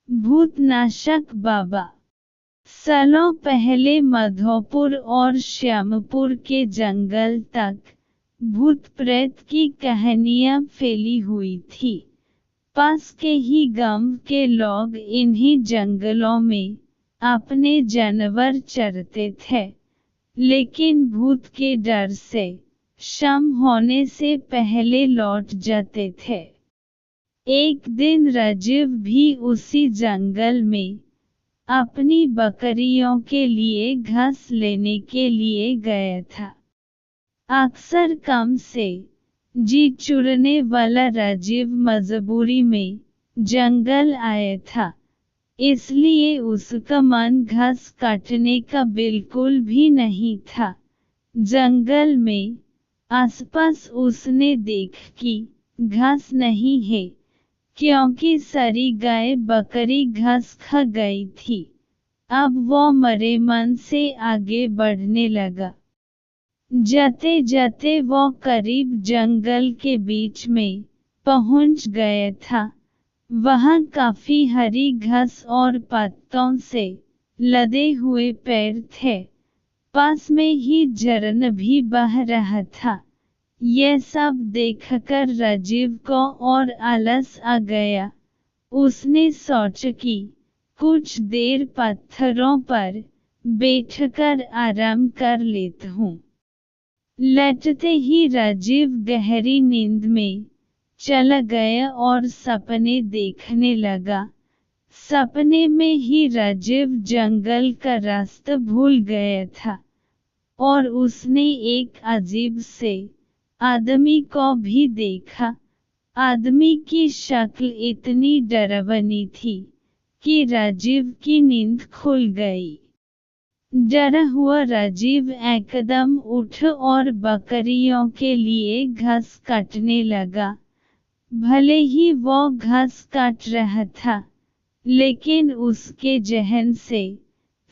भूतनाशक बाबा। सालों पहले मधोपुर और श्यामपुर के जंगल तक भूत प्रेत की कहानियां फैली हुई थी। पास के ही गांव के लोग इन्हीं जंगलों में अपने जानवर चरते थे, लेकिन भूत के डर से शाम होने से पहले लौट जाते थे। एक दिन राजीव भी उसी जंगल में अपनी बकरियों के लिए घास लेने के लिए गया था। अक्सर काम से जी चुरने वाला राजीव मजबूरी में जंगल आया था, इसलिए उसका मन घास काटने का बिल्कुल भी नहीं था। जंगल में आसपास उसने देखा कि घास नहीं है, क्योंकि सारी गाय बकरी घास खा गई थी। अब वो मरे मन से आगे बढ़ने लगा। जाते जाते वो करीब जंगल के बीच में पहुंच गया था। वहां काफी हरी घास और पत्तों से लदे हुए पेड़ थे। पास में ही झरना भी बह रहा था। यह सब देखकर राजीव को और आलस आ गया। उसने सोचा कि कुछ देर पत्थरों पर बैठकर आराम कर लेता हूँ। लेटते ही राजीव गहरी नींद में चला गया और सपने देखने लगा। सपने में ही राजीव जंगल का रास्ता भूल गया था और उसने एक अजीब से आदमी को भी देखा। आदमी की शक्ल इतनी डरावनी थी कि राजीव की नींद खुल गई। डरा हुआ राजीव एकदम उठा और बकरियों के लिए घास काटने लगा। भले ही वो घास काट रहा था, लेकिन उसके जहन से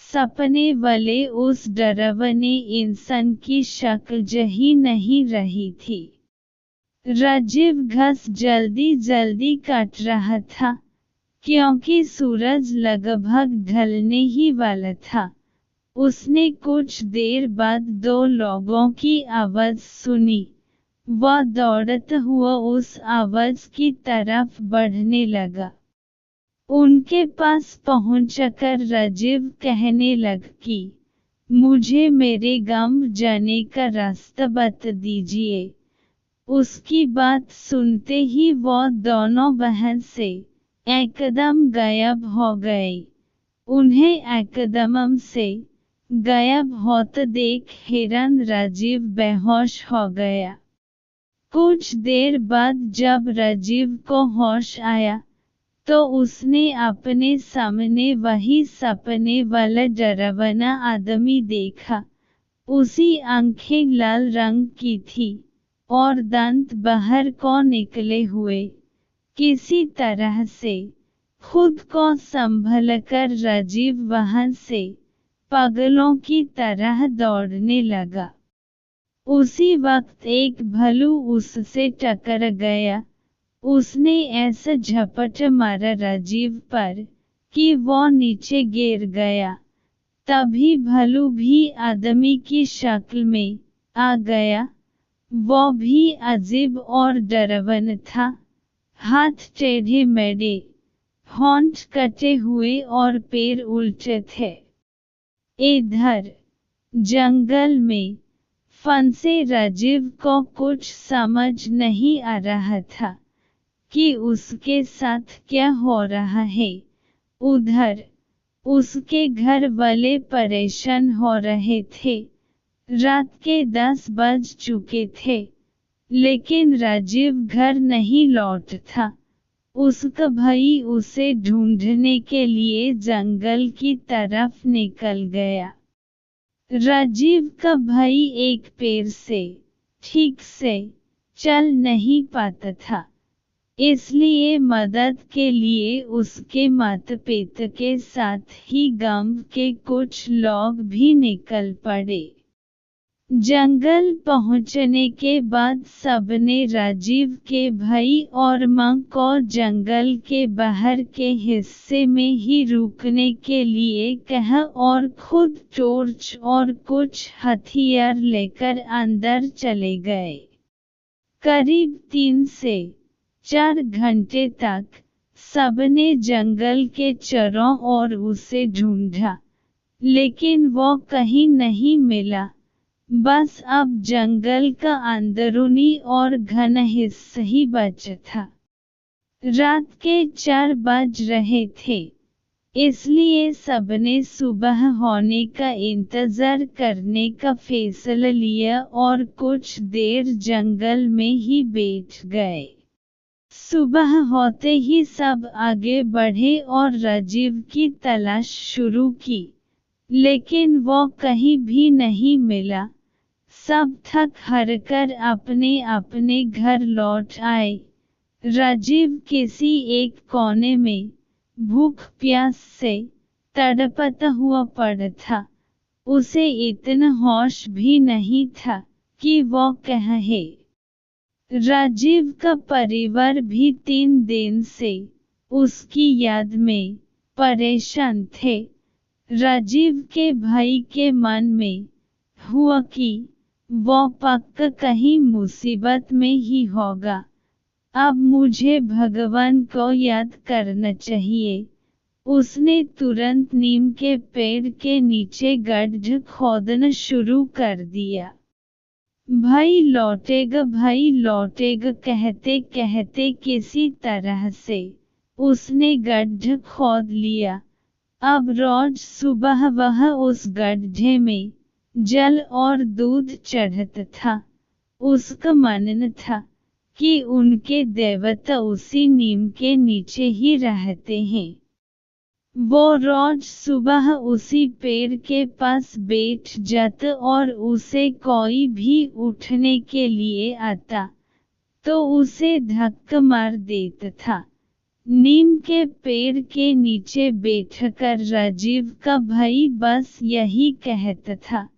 सपने वाले उस डरावने इंसान की शक्ल जही नहीं रही थी। राजीव घास जल्दी जल्दी काट रहा था, क्योंकि सूरज लगभग ढलने ही वाला था। उसने कुछ देर बाद दो लोगों की आवाज सुनी। वह दौड़ता हुआ उस आवाज की तरफ बढ़ने लगा। उनके पास पहुंचकर राजीव कहने लगा कि मुझे मेरे गांव जाने का रास्ता बता दीजिए। उसकी बात सुनते ही वो दोनों वहां से एकदम गायब हो गए। उन्हें एकदम से गायब होते देख हैरान राजीव बेहोश हो गया। कुछ देर बाद जब राजीव को होश आया, तो उसने अपने सामने वही सपने वाला डरावना आदमी देखा। उसकी आंखें लाल रंग की थी और दांत बाहर को निकले हुए। किसी तरह से खुद को संभलकर राजीव वहां से पागलों की तरह दौड़ने लगा। उसी वक्त एक भालू उससे टकरा गया। उसने ऐसा झपट मारा राजीव पर कि वो नीचे गिर गया। तभी भालू भी आदमी की शक्ल में आ गया। वो भी अजीब और डरावना था। हाथ टेढ़े मेढ़े, होंठ कटे हुए और पैर उल्टे थे। इधर जंगल में फंसे राजीव को कुछ समझ नहीं आ रहा था कि उसके साथ क्या हो रहा है। उधर उसके घर वाले परेशान हो रहे थे। रात के 10 बज चुके थे, लेकिन राजीव घर नहीं लौटा था। उसका भाई उसे ढूंढने के लिए जंगल की तरफ निकल गया। राजीव का भाई एक पैर से ठीक से चल नहीं पाता था, इसलिए मदद के लिए उसके माता पिता के साथ ही गांव के कुछ लोग भी निकल पड़े। जंगल पहुंचने के बाद सबने राजीव के भाई और मां को जंगल के बाहर के हिस्से में ही रुकने के लिए कहा और खुद टॉर्च और कुछ हथियार लेकर अंदर चले गए। करीब 3 से 4 घंटे तक सबने जंगल के चारों ओर उसे ढूंढा, लेकिन वो कहीं नहीं मिला। बस अब जंगल का अंदरूनी और घना हिस्सा ही बचा था। रात के 4 बज रहे थे, इसलिए सबने सुबह होने का इंतजार करने का फैसला लिया और कुछ देर जंगल में ही बैठ गए। सुबह होते ही सब आगे बढ़े और राजीव की तलाश शुरू की, लेकिन वो कहीं भी नहीं मिला। सब थक हार कर अपने अपने घर लौट आए। राजीव किसी एक कोने में भूख प्यास से तड़पता हुआ पड़ा था। उसे इतना होश भी नहीं था कि वो कहे। राजीव का परिवार भी 3 दिन से उसकी याद में परेशान थे। राजीव के भाई के मन में हुआ कि वो पक्का कहीं मुसीबत में ही होगा। अब मुझे भगवान को याद करना चाहिए। उसने तुरंत नीम के पेड़ के नीचे गड्ढा खोदना शुरू कर दिया। भाई लौटेगा कहते कहते किसी तरह से उसने गड्ढा खोद लिया। अब रोज सुबह वह उस गड्ढे में जल और दूध चढ़ता था। उसका मानना था कि उनके देवता उसी नीम के नीचे ही रहते हैं। वो रोज सुबह उसी पेड़ के पास बैठ जाता और उसे कोई भी उठने के लिए आता तो उसे धक्का मार देता था। नीम के पेड़ के नीचे बैठकर राजीव का भाई बस यही कहता था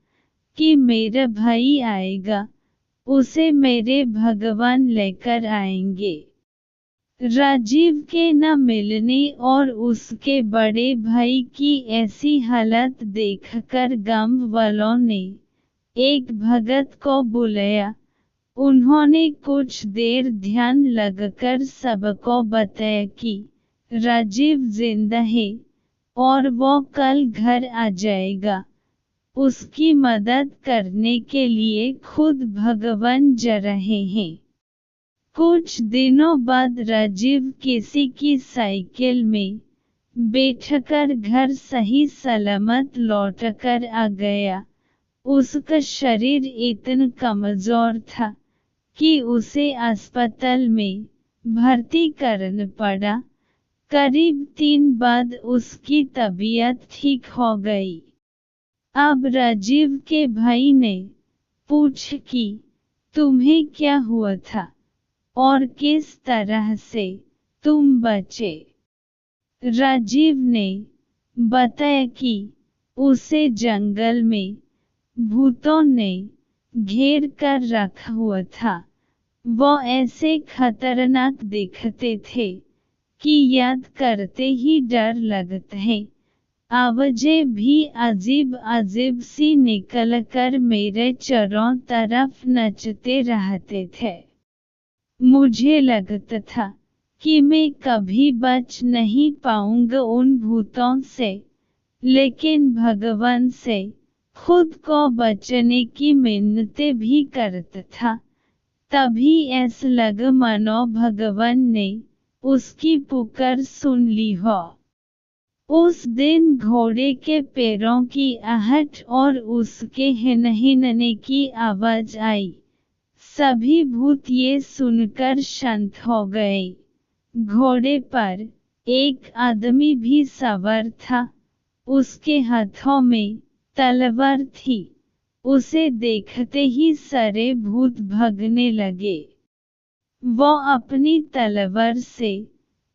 कि मेरा भाई आएगा, उसे मेरे भगवान लेकर आएंगे। राजीव के न मिलने और उसके बड़े भाई की ऐसी हालत देखकर गांव वालों ने एक भगत को बुलाया। उन्होंने कुछ देर ध्यान लगाकर सबको बताया कि राजीव जिंदा है और वो कल घर आ जाएगा। उसकी मदद करने के लिए खुद भगवान जा रहे हैं। कुछ दिनों बाद राजीव किसी की साइकिल में बैठकर घर सही सलामत लौटकर आ गया। उसका शरीर इतना कमजोर था कि उसे अस्पताल में भर्ती करना पड़ा। करीब 3 बाद उसकी तबीयत ठीक हो गई। अब राजीव के भाई ने पूछा कि तुम्हें क्या हुआ था और किस तरह से तुम बचे। राजीव ने बताया कि उसे जंगल में भूतों ने घेर कर रखा हुआ था। वो ऐसे खतरनाक दिखते थे कि याद करते ही डर लगता है। आवाजें भी अजीब अजीब सी निकलकर मेरे चारों तरफ नचते रहते थे। मुझे लगता था कि मैं कभी बच नहीं पाऊंगा उन भूतों से, लेकिन भगवान से खुद को बचाने की मिन्नतें भी करता था। तभी ऐसा लगा मानो भगवान ने उसकी पुकार सुन ली हो। उस दिन घोड़े के पैरों की आहट और उसके हिनहिनने की आवाज आई। सभी भूत ये सुनकर शांत हो गए। घोड़े पर एक आदमी भी सवार था। उसके हाथों में तलवार थी। उसे देखते ही सारे भूत भागने लगे। वो अपनी तलवार से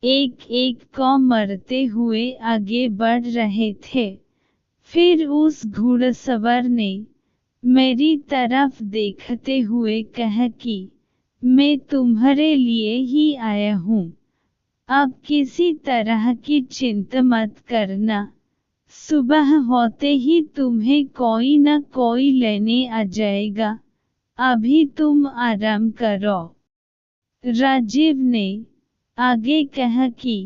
एक एक को मारते हुए आगे बढ़ रहे थे। फिर उस घुड़सवार ने मेरी तरफ देखते हुए कहा कि मैं तुम्हारे लिए ही आया हूँ। अब किसी तरह की चिंता मत करना, सुबह होते ही तुम्हें कोई न कोई लेने आ जाएगा, अभी तुम आराम करो। राजीव ने आगे कहा कि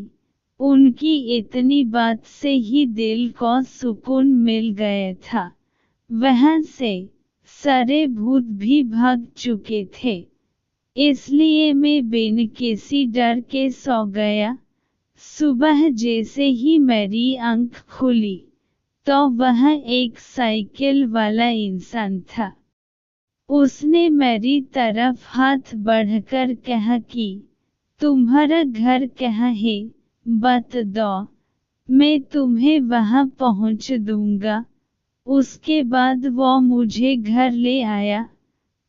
उनकी इतनी बात से ही दिल को सुकून मिल गया था। वहां से सारे भूत भी भाग चुके थे, इसलिए मैं बिन किसी डर के सो गया। सुबह जैसे ही मेरी आंख खुली तो वह एक साइकिल वाला इंसान था। उसने मेरी तरफ हाथ बढ़ाकर कहा कि तुम्हारा घर कहाँ है, बता दो, मैं तुम्हें वहां पहुंच दूंगा। उसके बाद वो मुझे घर ले आया।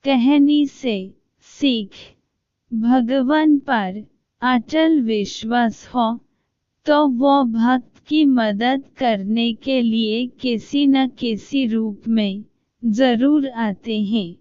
कहानी से सीख, भगवान पर अटल विश्वास हो तो वो भक्त की मदद करने के लिए किसी न किसी रूप में जरूर आते हैं।